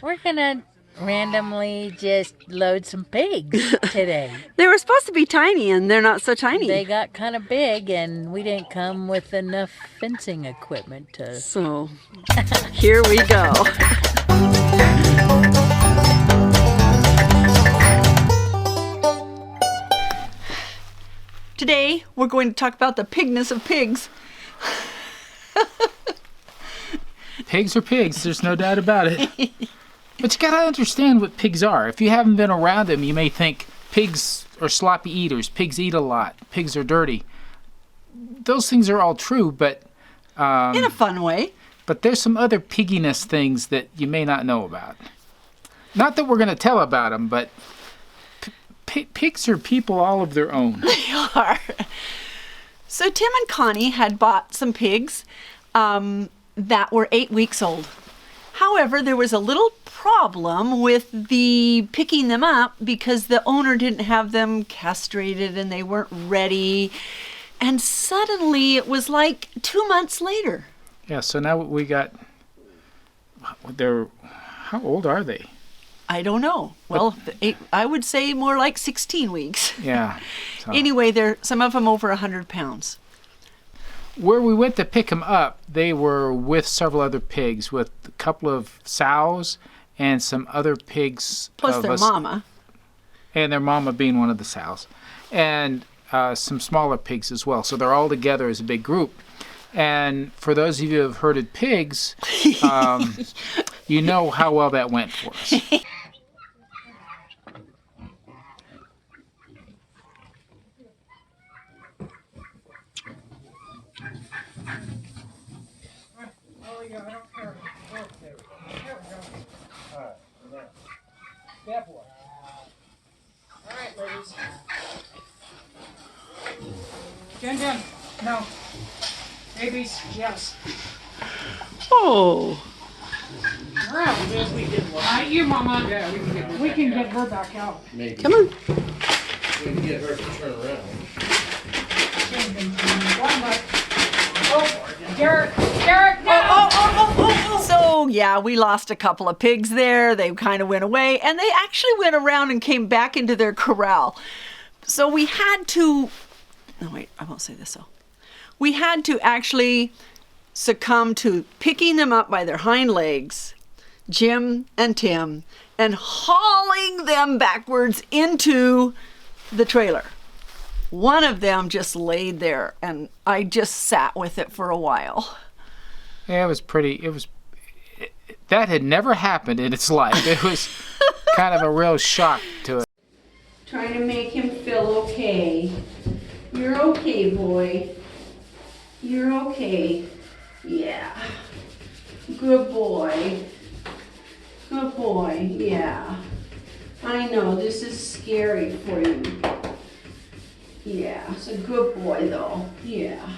We're gonna randomly just load some pigs today. They were supposed to be tiny, and they're not so tiny. They got kind of big, and we didn't come with enough fencing equipment to... So, here we go. Today, we're going to talk about the pigness of pigs. Pigs are pigs, there's no doubt about it. But you gotta understand what pigs are. If you haven't been around them, you may think pigs are sloppy eaters, pigs eat a lot, pigs are dirty. Those things are all true, but... in a fun way. But there's some other pigginess things that you may not know about. Not that we're going to tell about them, but pigs are people all of their own. They are. So Tim and Connie had bought some pigs that were 8 weeks old. However, there was a little problem with the picking them up because the owner didn't have them castrated and they weren't ready. And suddenly it was like 2 months later. Yeah, so now we got, how old are they? I don't know. Well, I would say more like 16 weeks. Yeah. So. Anyway, some of them over 100 pounds. Where we went to pick them up, they were with several other pigs, with a couple of sows and some other pigs. Plus their mama. And their mama being one of the sows. And some smaller pigs as well. So they're all together as a big group. And for those of you who have herded pigs, you know how well that went for us. All right, ladies. Jen, no. Babies, yes. Oh. Around. You, Mama. Yeah, we can get her back out. Maybe. Come on. We can get her to turn around. Oh, Derek, no! Oh. So, yeah, we lost a couple of pigs there. They kind of went away, and they actually went around and came back into their corral. So we had to... No, wait, I won't say this, though. We had to actually succumb to picking them up by their hind legs, Jim and Tim, and hauling them backwards into the trailer. One of them just laid there, and I just sat with it for a while. Yeah, that had never happened in its life. It was kind of a real shock to it. Trying to make him feel okay. You're okay, boy. You're okay. Yeah. Good boy. Good boy. Yeah. I know this is scary for you. Yeah. It's a good boy, though. Yeah.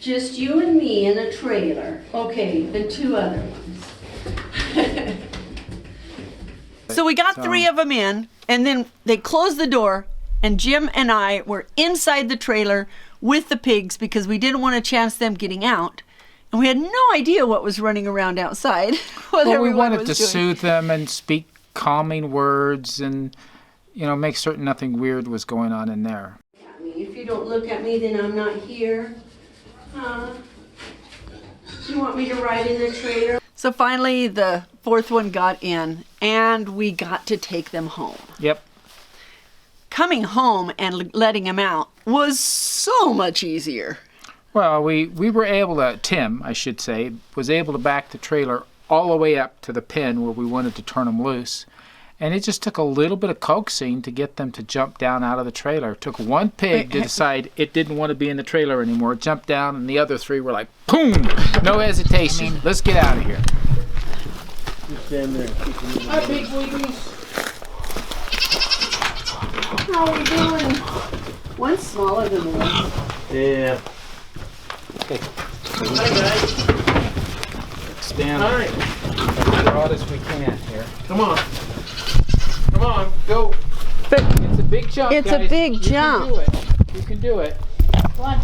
Just you and me in a trailer. Okay, and 2 other ones. So we got 3 of them in, and then they closed the door, and Jim and I were inside the trailer with the pigs because we didn't want to chance them getting out. And we had no idea what was running around outside. Well, we wanted to soothe them and speak calming words and, make certain nothing weird was going on in there. If you don't look at me, then I'm not here. You want me to ride in the trailer? So finally, the 4th one got in, and we got to take them home. Yep. Coming home and letting them out was so much easier. Well, we were able to, Tim, I should say, was able to back the trailer all the way up to the pen where we wanted to turn them loose. And it just took a little bit of coaxing to get them to jump down out of the trailer. It took one pig to decide it didn't want to be in the trailer anymore, jumped down, and the other 3 were like, boom, no hesitation. Let's get out of here. Just stand there. Hi, big babies. How are we doing? One's smaller than the one. Yeah. Okay. Hi, guys. Stand Hi. as broad as we can here. Come on. Come on. Go. But It's a big jump, it's guys. a big jump. You can do it. One.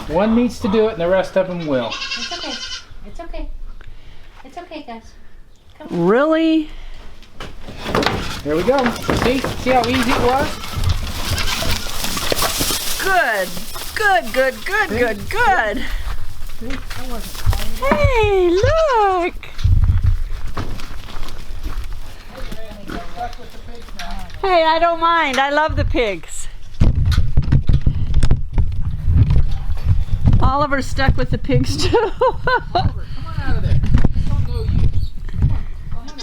One needs to do it, and the rest of them will. It's okay. It's okay. It's okay, guys. Really? Here we go. See how easy it was? Good. Good. Hey, look. Hey, I don't mind. I love the pigs. Oliver's stuck with the pigs too. Come on out of there. I don't know you. Come on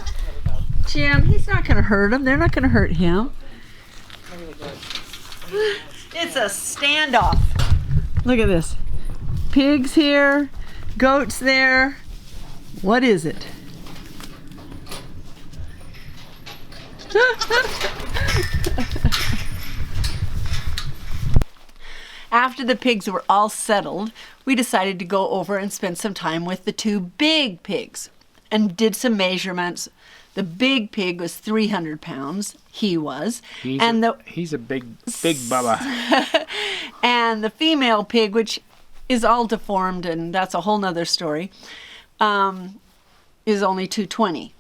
out. Jim, he's not going to hurt them. They're not going to hurt him. It's a standoff. Look at this. Pigs here, goats there. What is it? After the pigs were all settled, we decided to go over and spend some time with the two big pigs and did some measurements. The big pig was 300 pounds. He was. He's a big bubba. And the female pig, which is all deformed, and that's a whole nother story, is only 220.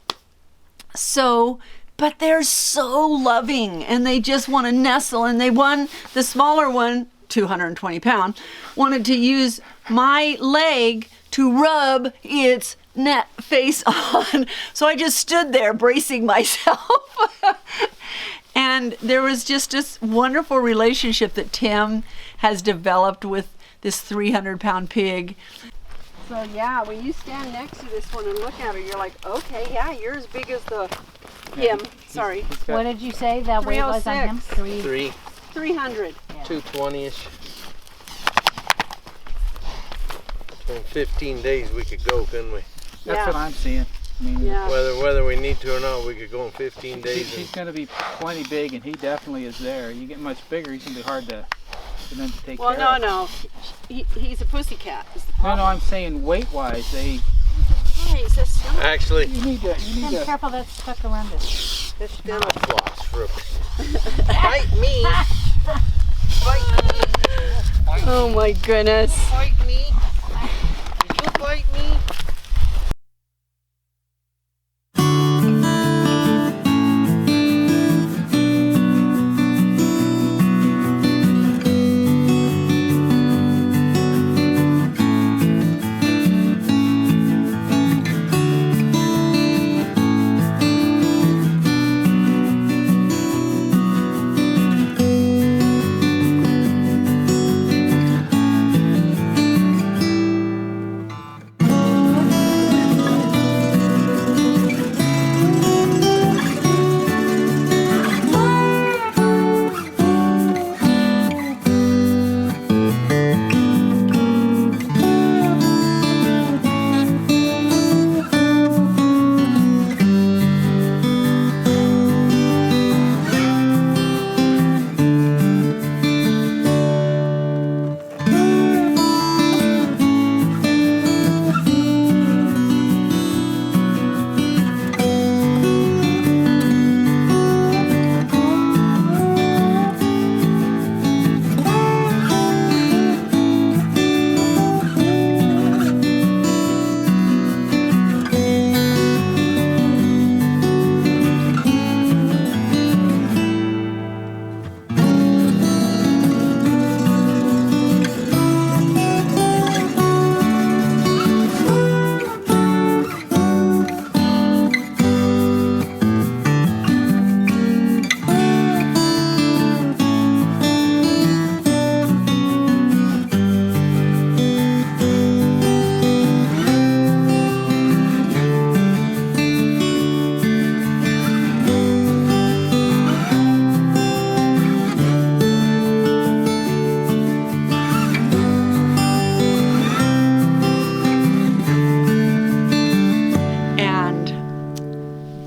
So, but they're so loving, and they just want to nestle, and the smaller one, 220 pound, wanted to use my leg to rub its face on. So I just stood there bracing myself. And there was just this wonderful relationship that Tim has developed with this 300-pound pig. So yeah, when you stand next to this one and look at her, you're like, okay, yeah, you're as big as him. Sorry. What did you say that weight was on him? 300. 220-ish. In 15 days we could go, couldn't we? That's what I'm seeing. I mean, Yeah. Whether we need to or not, we could go in 15 days. he's going to be plenty big, and he definitely is there. You get much bigger, he's going to be hard for them to take care of. No. He's a pussycat. No, I'm saying weight-wise, they... Actually, You need to. Be careful, that's stuck around this. dental floss for bite me. Bite me. Oh my goodness. Bite me. You bite me.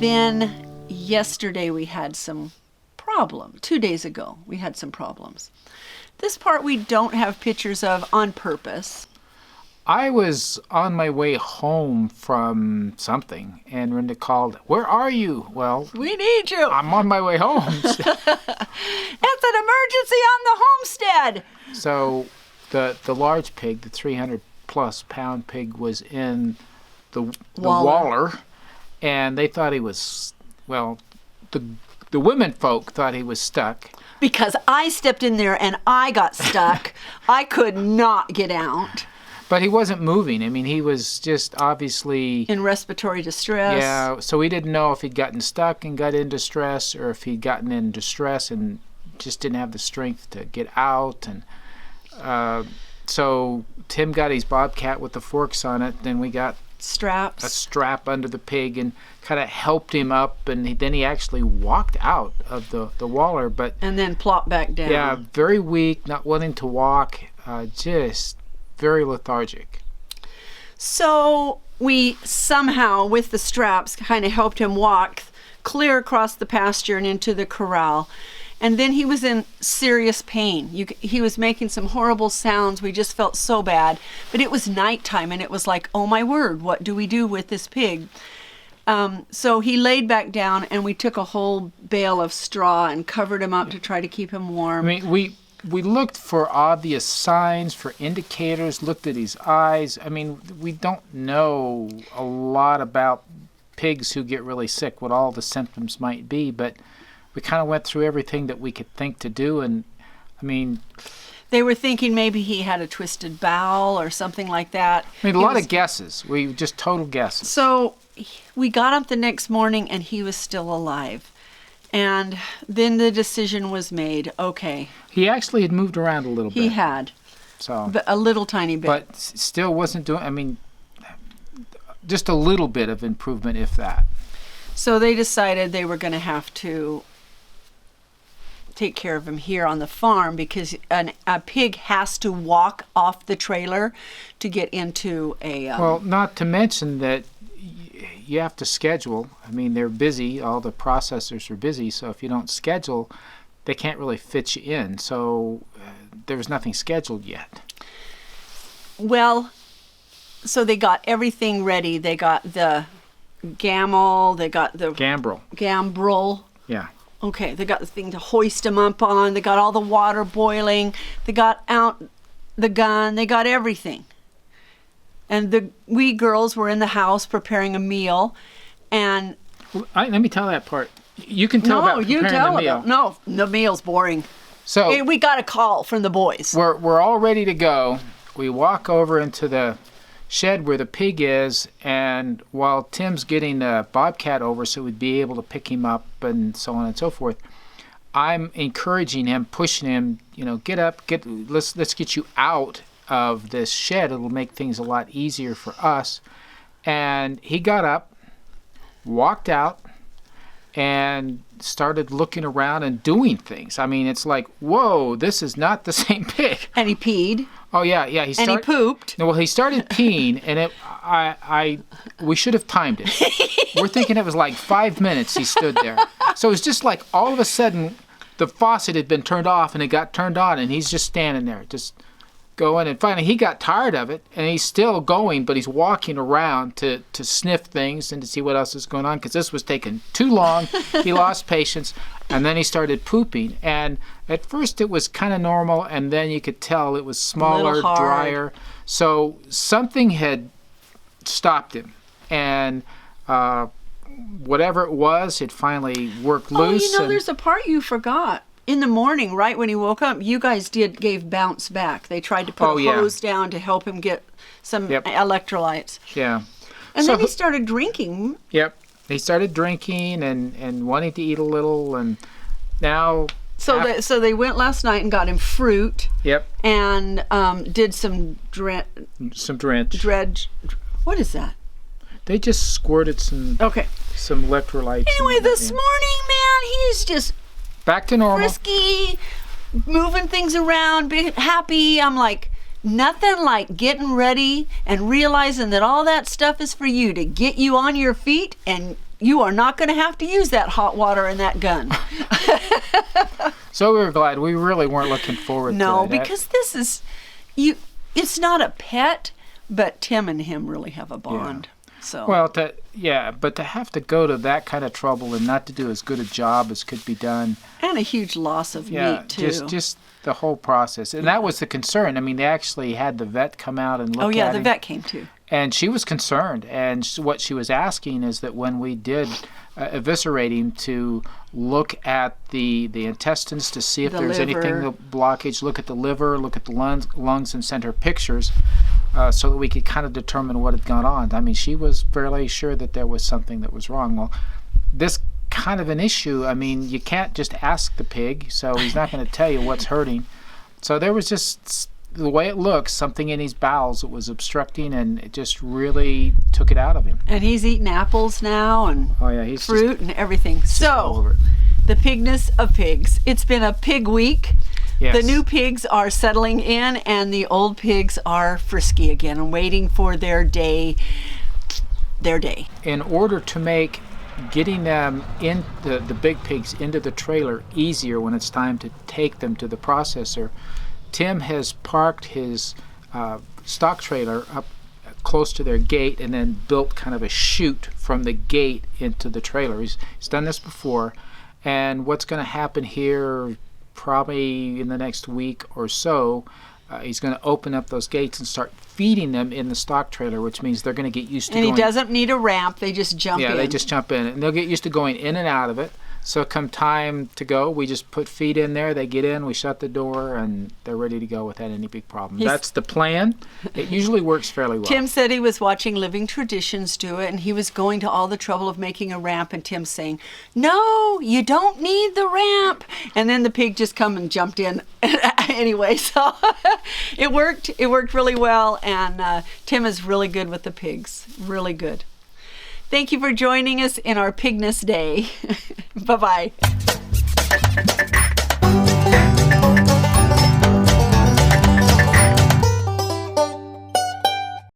Then yesterday we had some problem. 2 days ago we had some problems. This part we don't have pictures of on purpose. I was on my way home from something, and Linda called, "Where are you?" Well, We need you. I'm on my way home. It's an emergency on the homestead. So the large pig, the 300-plus pound pig, was in the Waller. waller, and they thought he was, well, the women folk thought he was stuck. Because I stepped in there and I got stuck. I could not get out. But he wasn't moving. I mean, he was just obviously In respiratory distress. Yeah, so we didn't know if he'd gotten stuck and got in distress, or if he'd gotten in distress and just didn't have the strength to get out. And so Tim got his bobcat with the forks on it. Then we got Straps. a strap under the pig and kind of helped him up. And then he actually walked out of the waller. But And then plop back down. yeah, very weak, not wanting to walk, just very lethargic. So we somehow, with the straps, kind of helped him walk clear across the pasture and into the corral. And then he was in serious pain. He was making some horrible sounds. We just felt so bad. But it was nighttime, and it was like, oh my word, what do we do with this pig? So he laid back down, and we took a whole bale of straw and covered him up to try to keep him warm. I mean, we looked for obvious signs, for indicators, looked at his eyes. I mean, we don't know a lot about pigs who get really sick, what all the symptoms might be, but we kind of went through everything that we could think to do. And I mean, They were thinking maybe he had a twisted bowel or something like that. a lot of guesses. We just total guesses. So we got up the next morning and he was still alive. And then the decision was made. Okay, He actually had moved around a little bit. he had, So, but a little tiny bit. but still wasn't doing, I mean, just a little bit of improvement, if that. So they decided they were going to have to take care of him here on the farm because a pig has to walk off the trailer to get into a... Well, not to mention that you have to schedule. I mean, they're busy. All the processors are busy. So if you don't schedule, they can't really fit you in. So there was nothing scheduled yet. Well, so they got everything ready. They got the gamel, they got the Gambrel. gambrel. Yeah. Okay, they got the thing to hoist him up on. They got all the water boiling. They got out the gun. They got everything. And we girls were in the house preparing a meal. And Let me tell that part. You can tell about you preparing tell the meal. about. No, the meal's boring. So Hey, we got a call from the boys. we're all ready to go. We walk over into the shed where the pig is, and while Tim's getting the bobcat over so we'd be able to pick him up and so on and so forth, I'm encouraging him, pushing him, get up, let's get you out of this shed. It'll make things a lot easier for us. And he got up, walked out, and started looking around and doing things. I mean, it's like, whoa, this is not the same pig. And he peed. Oh yeah. He And he pooped. No, well, he started peeing, and we should have timed it. We're thinking it was like 5 minutes he stood there. So it was just like all of a sudden the faucet had been turned off and it got turned on, and he's just standing there, just going. And finally he got tired of it, and he's still going, but he's walking around to sniff things and to see what else is going on, because this was taking too long. He lost patience, and then he started pooping. And at first it was kind of normal, and then you could tell it was smaller, Little hard. drier. So something had stopped him, and whatever it was, it finally worked loose. Oh, there's a part you forgot. In the morning, right when he woke up, you guys gave bounce back. They tried to put a hose down to help him get some electrolytes. Yeah. And So then he started drinking. Yep. He started drinking and wanting to eat a little, and now... So they went last night and got him fruit. Yep. And did some Some drench. dredge. What is that? They just squirted some Okay. electrolytes. Anyway, in this there. morning, man, he's just Back to normal. frisky, moving things around, being happy. I'm like, nothing like getting ready and realizing that all that stuff is for you to get you on your feet, and you are not going to have to use that hot water and that gun. So we were glad. We really weren't looking forward to No, that. because this is it's not a pet, but Tim and him really have a bond. So Well, but to have to go to that kind of trouble and not to do as good a job as could be done. and a huge loss of meat too. just the whole process. And that was the concern. I mean, they actually had the vet come out and look at Oh yeah, him. the vet came too. And she was concerned, and what she was asking is that when we did eviscerating, to look at the intestines to see if The there's liver. anything, the blockage, look at the liver, look at the lungs, and send her pictures so that we could kind of determine what had gone on. I mean, she was fairly sure that there was something that was wrong. Well, this kind of an issue, I mean, you can't just ask the pig, so he's not going to tell you what's hurting. So there was just, the way it looks, something in his bowels that was obstructing, and it just really took it out of him. And he's eating apples now and Oh yeah, he's fruit and everything. just all over So, it. the pigness of pigs. It's been a pig week. Yes. The new pigs are settling in, and the old pigs are frisky again and waiting for their day. In order to make getting them in the big pigs into the trailer easier when it's time to take them to the processor, Tim has parked his stock trailer up close to their gate and then built kind of a chute from the gate into the trailer. He's done this before, and what's going to happen here probably in the next week or so, he's going to open up those gates and start feeding them in the stock trailer, which means they're going to get used to And going. he doesn't need a ramp. They just jump in. Yeah, they just jump in, and they'll get used to going in and out of it. So come time to go, we just put feet in there, they get in, we shut the door, and they're ready to go without any big problem. That's the plan. It usually works fairly well. Tim said he was watching Living Traditions do it, and he was going to all the trouble of making a ramp, and Tim saying, "No, you don't need the ramp." And then the pig just come and jumped in anyway. So it worked. It worked really well, and Tim is really good with the pigs. Really good. Thank you for joining us in our Pigness Day. Bye-bye.